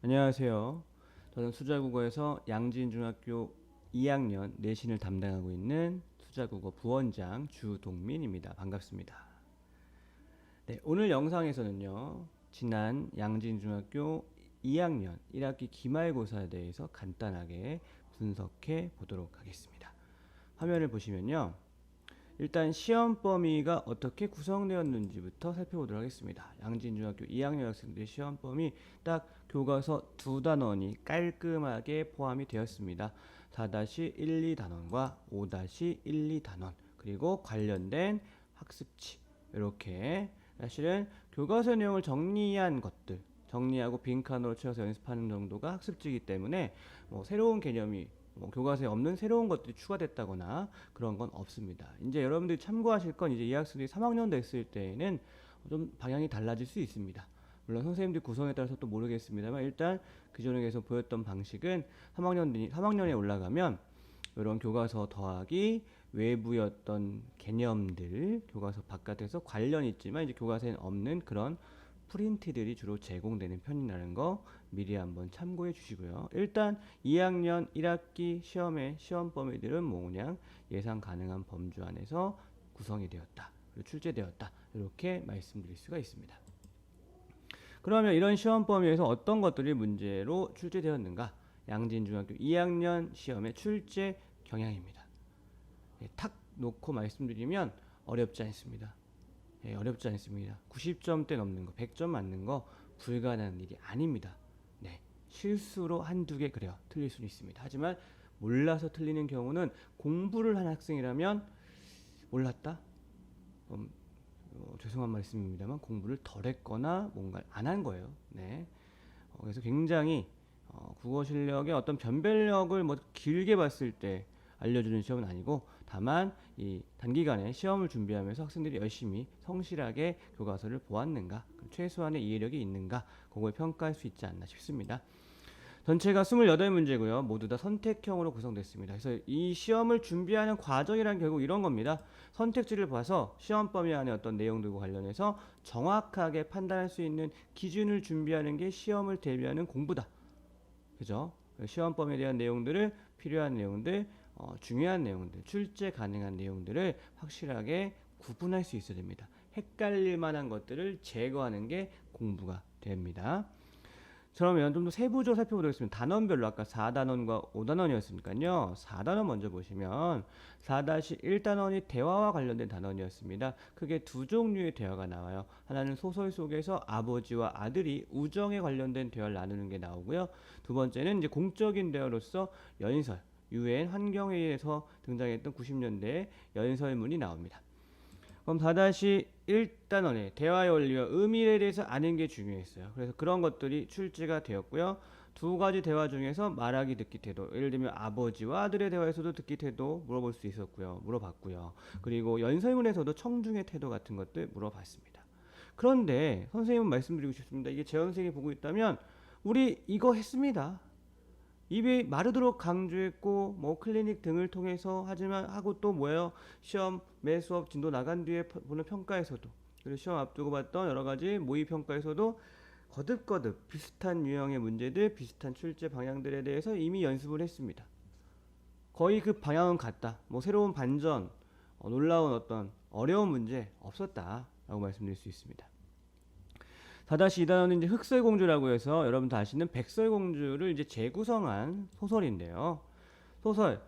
안녕하세요. 저는 수자국어에서 양진중학교 2학년 내신을 담당하고 있는 수자국어 부원장 주동민입니다. 반갑습니다. 네, 오늘 영상에서는요, 지난 양진중학교 2학년 1학기 기말고사에 대해서 간단하게 분석해 보도록 하겠습니다. 화면을 보시면요, 일단 시험 범위가 어떻게 구성되었는지부터 살펴보도록 하겠습니다. 양진중학교 2학년 학생들의 시험 범위 딱 교과서 두 단원이 깔끔하게 포함이 되었습니다. 4-1, 2단원과 5-1, 2단원 그리고 관련된 학습지 이렇게 사실은 교과서 내용을 정리한 것들 정리하고 빈칸으로 채워서 연습하는 정도가 학습지이기 때문에 새로운 개념이 교과서에 없는 새로운 것들이 추가됐다거나 그런 건 없습니다. 이제 여러분들이 참고하실 건 이제 이 학생들이 3학년 됐을 때에는 좀 방향이 달라질 수 있습니다. 물론 선생님들 구성에 따라서 또 모르겠습니다만 일단 그전에 계속 보였던 방식은 3학년에 올라가면 이런 교과서 더하기 외부의 어떤 개념들 교과서 바깥에서 관련이 있지만 이제 교과서에 없는 그런 프린트들이 주로 제공되는 편이라는 거 미리 한번 참고해 주시고요. 일단 2학년 1학기 시험의 시험 범위들은 그냥 예상 가능한 범주 안에서 구성이 되었다. 그리고 출제되었다. 이렇게 말씀드릴 수가 있습니다. 그러면 이런 시험 범위에서 어떤 것들이 문제로 출제되었는가? 양진중학교 2학년 시험의 출제 경향입니다. 탁 놓고 말씀드리면 어렵지 않습니다. 어렵지 않습니다. 90점대 넘는 거, 100점 맞는 거 불가능한 일이 아닙니다. 네, 실수로 한두 개 그래요. 틀릴 수는 있습니다. 하지만 몰라서 틀리는 경우는 공부를 한 학생이라면 몰랐다? 죄송한 말씀입니다만 공부를 덜 했거나 뭔가를 안 한 거예요. 네. 그래서 굉장히 국어 실력의 어떤 변별력을 길게 봤을 때 알려주는 시험은 아니고 다만 이 단기간에 시험을 준비하면서 학생들이 열심히 성실하게 교과서를 보았는가 최소한의 이해력이 있는가 그걸 평가할 수 있지 않나 싶습니다. 전체가 28문제고요. 모두 다 선택형으로 구성됐습니다. 그래서 이 시험을 준비하는 과정이란 결국 이런 겁니다. 선택지를 봐서 시험 범위 안에 어떤 내용들과 관련해서 정확하게 판단할 수 있는 기준을 준비하는 게 시험을 대비하는 공부다. 그죠? 시험 범위에 대한 내용들을 필요한 내용들, 중요한 내용들, 출제 가능한 내용들을 확실하게 구분할 수 있어야 됩니다. 헷갈릴 만한 것들을 제거하는 게 공부가 됩니다. 그러면 좀 더 세부적으로 살펴보겠습니다. 단원별로 아까 4단원과 5단원이었으니까요. 4단원 먼저 보시면 4-1단원이 대화와 관련된 단원이었습니다. 크게 두 종류의 대화가 나와요. 하나는 소설 속에서 아버지와 아들이 우정에 관련된 대화를 나누는 게 나오고요. 두 번째는 이제 공적인 대화로서 연설, UN 환경회의에서 등장했던 90년대 연설문이 나옵니다. 그럼 4-1단원의 대화의 원리와 의미에 대해서 아는 게 중요했어요. 그래서 그런 것들이 출제가 되었고요. 두 가지 대화 중에서 말하기 듣기 태도, 예를 들면 아버지와 아들의 대화에서도 듣기 태도 물어볼 수 있었고요. 물어봤고요. 그리고 연설문에서도 청중의 태도 같은 것들 물어봤습니다. 그런데 선생님은 말씀드리고 싶습니다. 이게 재원생이 보고 있다면 우리 이거 했습니다. 입이 마르도록 강조했고 클리닉 등을 통해서 하지만 하고 또 뭐예요? 시험 매 수업 진도 나간 뒤에 보는 평가에서도 그리고 시험 앞두고 봤던 여러 가지 모의 평가에서도 거듭거듭 비슷한 유형의 문제들, 비슷한 출제 방향들에 대해서 이미 연습을 했습니다. 거의 그 방향은 같다. 새로운 반전, 놀라운 어떤 어려운 문제 없었다라고 말씀드릴 수 있습니다. 4-2단원은 이제 흑설공주라고 해서 여러분 다 아시는 백설공주를 이제 재구성한 소설인데요. 소설,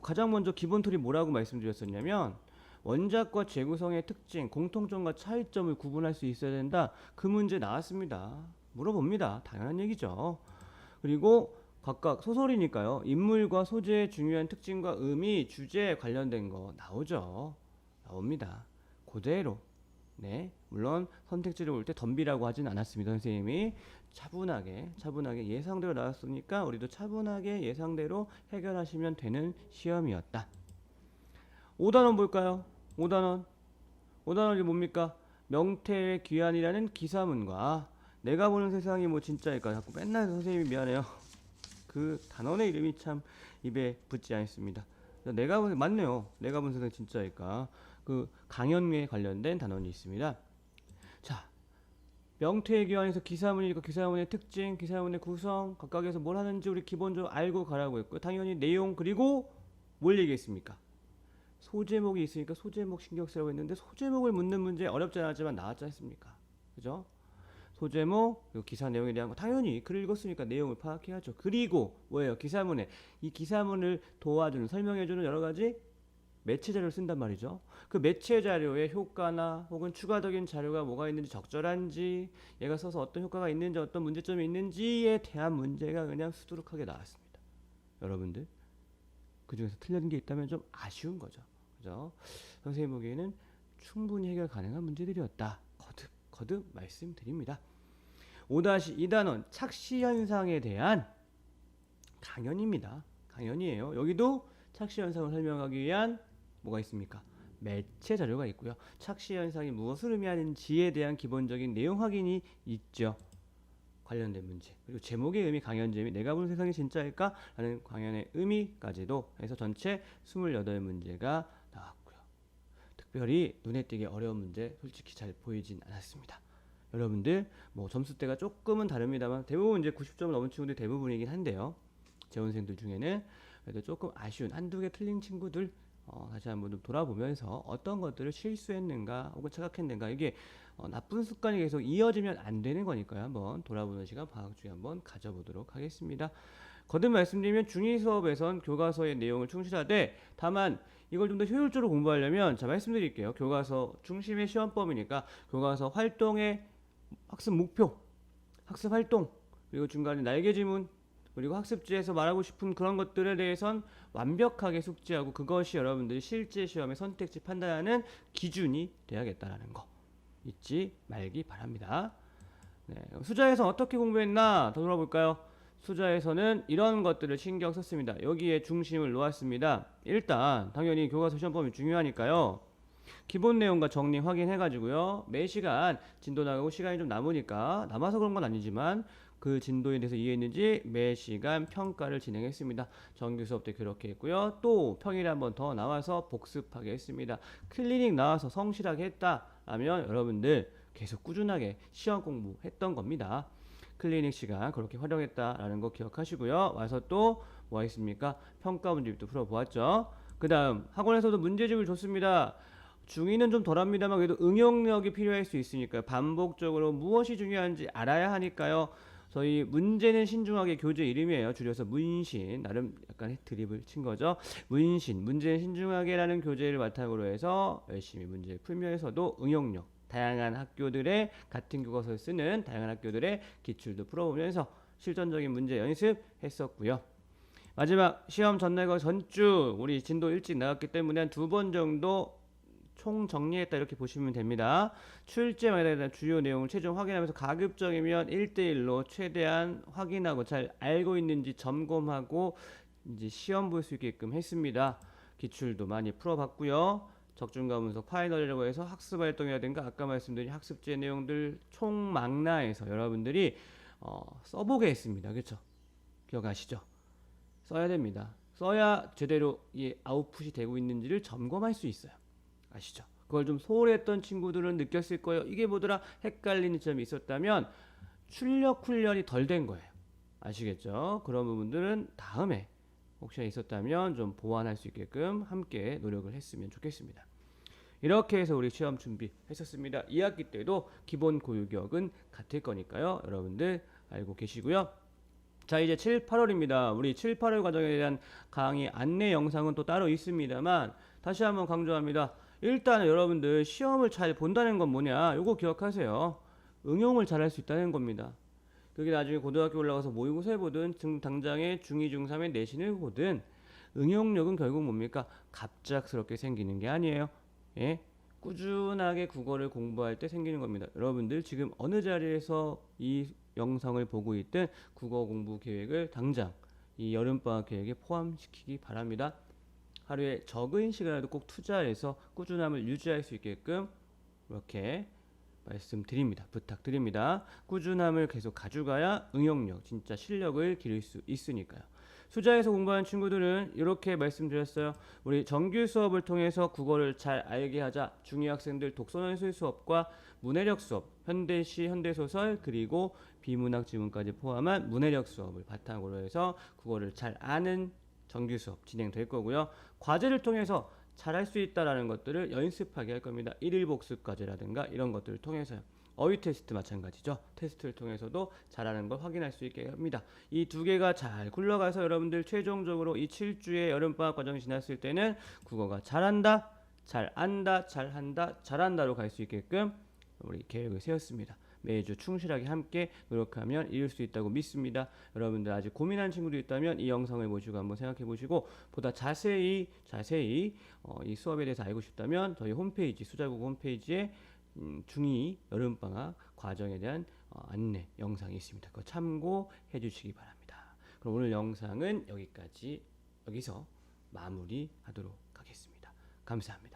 가장 먼저 기본 틀이 뭐라고 말씀드렸었냐면, 원작과 재구성의 특징, 공통점과 차이점을 구분할 수 있어야 된다. 그 문제 나왔습니다. 물어봅니다. 당연한 얘기죠. 그리고 각각 소설이니까요. 인물과 소재의 중요한 특징과 의미, 주제에 관련된 거 나오죠. 나옵니다. 그대로. 네, 물론 선택지를 볼 때 덤비라고 하진 않았습니다. 선생님이 차분하게 예상대로 나왔으니까 우리도 차분하게 예상대로 해결하시면 되는 시험이었다. 5단원 볼까요? 5단원이 뭡니까? 명태의 귀환이라는 기사문과 내가 보는 세상이 진짜일까? 자꾸 맨날 선생님이 미안해요. 그 단원의 이름이 참 입에 붙지 않습니다. 맞네요. 내가 본 세상이 진짜일까? 그 강연에 관련된 단원이 있습니다. 자, 명태의 기환에서 기사문이니까 기사문의 특징, 기사문의 구성, 각각에서 뭘 하는지 우리 기본적으로 알고 가라고 했고요. 당연히 내용 그리고 뭘 얘기했습니까? 소제목이 있으니까 소제목 신경 쓰라고 했는데 소제목을 묻는 문제 어렵지 않았지만 나왔지 않습니까? 그죠? 소제목, 그리고 기사 내용에 대한 거 당연히 글을 읽었으니까 내용을 파악해야죠. 그리고 뭐예요? 기사문에 이 기사문을 도와주는 설명해주는 여러 가지 매체 자료를 쓴단 말이죠. 그 매체 자료의 효과나 혹은 추가적인 자료가 뭐가 있는지 적절한지 얘가 써서 어떤 효과가 있는지 어떤 문제점이 있는지에 대한 문제가 그냥 수두룩하게 나왔습니다. 여러분들 그 중에서 틀린 게 있다면 좀 아쉬운 거죠. 그죠? 선생님 보기에는 충분히 해결 가능한 문제들이었다. 거듭 말씀드립니다. 5-2단원 착시 현상에 대한 강연입니다. 강연이에요. 여기도 착시 현상을 설명하기 위한 뭐가 있습니까? 매체 자료가 있고요. 착시 현상이 무엇을 의미하는지에 대한 기본적인 내용 확인이 있죠. 관련된 문제. 그리고 제목의 의미, 강연 제미, 내가 보는 세상이 진짜일까? 라는 강연의 의미까지도 해서 전체 28문제가 나왔고요. 특별히 눈에 띄게 어려운 문제 솔직히 잘 보이진 않았습니다. 여러분들 뭐 점수대가 조금은 다릅니다만 대부분 이제 90점을 넘은 친구들이 대부분이긴 한데요. 재원생들 중에는 그래도 조금 아쉬운 한두 개 틀린 친구들 다시 한번 좀 돌아보면서 어떤 것들을 실수했는가 혹은 착각했는가 이게 나쁜 습관이 계속 이어지면 안 되는 거니까요. 한번 돌아보는 시간 방학 중에 한번 가져보도록 하겠습니다. 거듭 말씀드리면 중2 수업에선 교과서의 내용을 충실하되 다만 이걸 좀 더 효율적으로 공부하려면 자 말씀드릴게요. 교과서 중심의 시험범위니까 교과서 활동의 학습 목표, 학습 활동, 그리고 중간에 날개 지문, 그리고 학습지에서 말하고 싶은 그런 것들에 대해선 완벽하게 숙지하고 그것이 여러분들이 실제 시험의 선택지 판단하는 기준이 돼야겠다라는 거 잊지 말기 바랍니다. 네, 수자에서 어떻게 공부했나 더 돌아볼까요? 수자에서는 이런 것들을 신경 썼습니다. 여기에 중심을 놓았습니다. 일단 당연히 교과서 시험범위 중요하니까요. 기본 내용과 정리 확인해가지고요. 매 시간 진도 나가고 시간이 좀 남아서 그런 건 아니지만 그 진도에 대해서 이해했는지 매 시간 평가를 진행했습니다. 정규 수업 때 그렇게 했고요. 또 평일에 한 번 더 나와서 복습하게 했습니다. 클리닉 나와서 성실하게 했다라면 여러분들 계속 꾸준하게 시험 공부했던 겁니다. 클리닉 시간 그렇게 활용했다라는 거 기억하시고요. 와서 또 뭐 했습니까? 평가 문제집도 풀어보았죠. 그 다음 학원에서도 문제집을 줬습니다. 중2는 좀 덜합니다만 그래도 응용력이 필요할 수 있으니까요. 반복적으로 무엇이 중요한지 알아야 하니까요. 저희 문제는 신중하게 교재 이름이에요. 줄여서 문신. 나름 약간 드립을 친 거죠. 문신. 문제는 신중하게라는 교재를 바탕으로 해서 열심히 문제를 풀면서도 응용력. 다양한 학교들의 같은 교과서를 쓰는 다양한 학교들의 기출도 풀어보면서 실전적인 문제 연습했었고요. 마지막 시험 전날과 전주 우리 진도 일찍 나갔기 때문에 한 2번 정도 총 정리했다 이렇게 보시면 됩니다. 출제마다 대한 주요 내용을 최종 확인하면서 가급적이면 1대1로 최대한 확인하고 잘 알고 있는지 점검하고 이제 시험 볼 수 있게끔 했습니다. 기출도 많이 풀어봤고요. 적중과문서 파이널이라고 해서 학습활동이라든가 아까 말씀드린 학습제 내용들 총망라해서 여러분들이 써보게 했습니다. 그렇죠? 기억하시죠? 써야 됩니다. 써야 제대로 이 아웃풋이 되고 있는지를 점검할 수 있어요. 아시죠? 그걸 좀 소홀했던 친구들은 느꼈을 거예요. 이게 뭐더라? 헷갈리는 점이 있었다면 출력 훈련이 덜 된 거예요. 아시겠죠? 그런 부분들은 다음에 혹시 있었다면 좀 보완할 수 있게끔 함께 노력을 했으면 좋겠습니다. 이렇게 해서 우리 시험 준비했었습니다. 2학기 때도 기본 고유격은 같을 거니까요. 여러분들 알고 계시고요. 자 이제 7, 8월입니다. 우리 7, 8월 과정에 대한 강의 안내 영상은 또 따로 있습니다만 다시 한번 강조합니다. 일단 여러분들 시험을 잘 본다는 건 뭐냐? 요거 기억하세요. 응용을 잘 할 수 있다는 겁니다. 그게 나중에 고등학교 올라가서 모의고사를 보든 당장에 중2, 중3의 내신을 보든 응용력은 결국 뭡니까? 갑작스럽게 생기는 게 아니에요. 예? 꾸준하게 국어를 공부할 때 생기는 겁니다. 여러분들 지금 어느 자리에서 이 영상을 보고 있든 국어 공부 계획을 당장 이 여름방학 계획에 포함시키기 바랍니다. 하루에 적은 시간이라도 꼭 투자해서 꾸준함을 유지할 수 있게끔 이렇게 말씀드립니다. 부탁드립니다. 꾸준함을 계속 가져가야 응용력, 진짜 실력을 기를 수 있으니까요. 수자에서 공부하는 친구들은 이렇게 말씀드렸어요. 우리 정규 수업을 통해서 국어를 잘 알게 하자. 중2 학생들 독서논술 수업과 문해력 수업, 현대시, 현대소설 그리고 비문학 지문까지 포함한 문해력 수업을 바탕으로 해서 국어를 잘 아는 정규 수업 진행될 거고요. 과제를 통해서 잘할 수 있다라는 것들을 연습하게 할 겁니다. 일일 복습 과제라든가 이런 것들을 통해서요. 어휘 테스트 마찬가지죠. 테스트를 통해서도 잘하는 걸 확인할 수 있게 합니다. 이 두 개가 잘 굴러가서 여러분들 최종적으로 이 7주의 여름방학 과정 지났을 때는 국어가 잘한다, 잘 안다, 잘한다, 잘한다로 갈 수 있게끔 우리 계획을 세웠습니다. 매주 충실하게 함께 노력하면 이룰 수 있다고 믿습니다. 여러분들 아직 고민하는 친구도 있다면 이 영상을 보시고 한번 생각해 보시고 보다 자세히 이 수업에 대해서 알고 싶다면 저희 홈페이지 수자국어 홈페이지에 중2 여름방학 과정에 대한 안내 영상이 있습니다. 그거 참고해 주시기 바랍니다. 그럼 오늘 영상은 여기서 마무리하도록 하겠습니다. 감사합니다.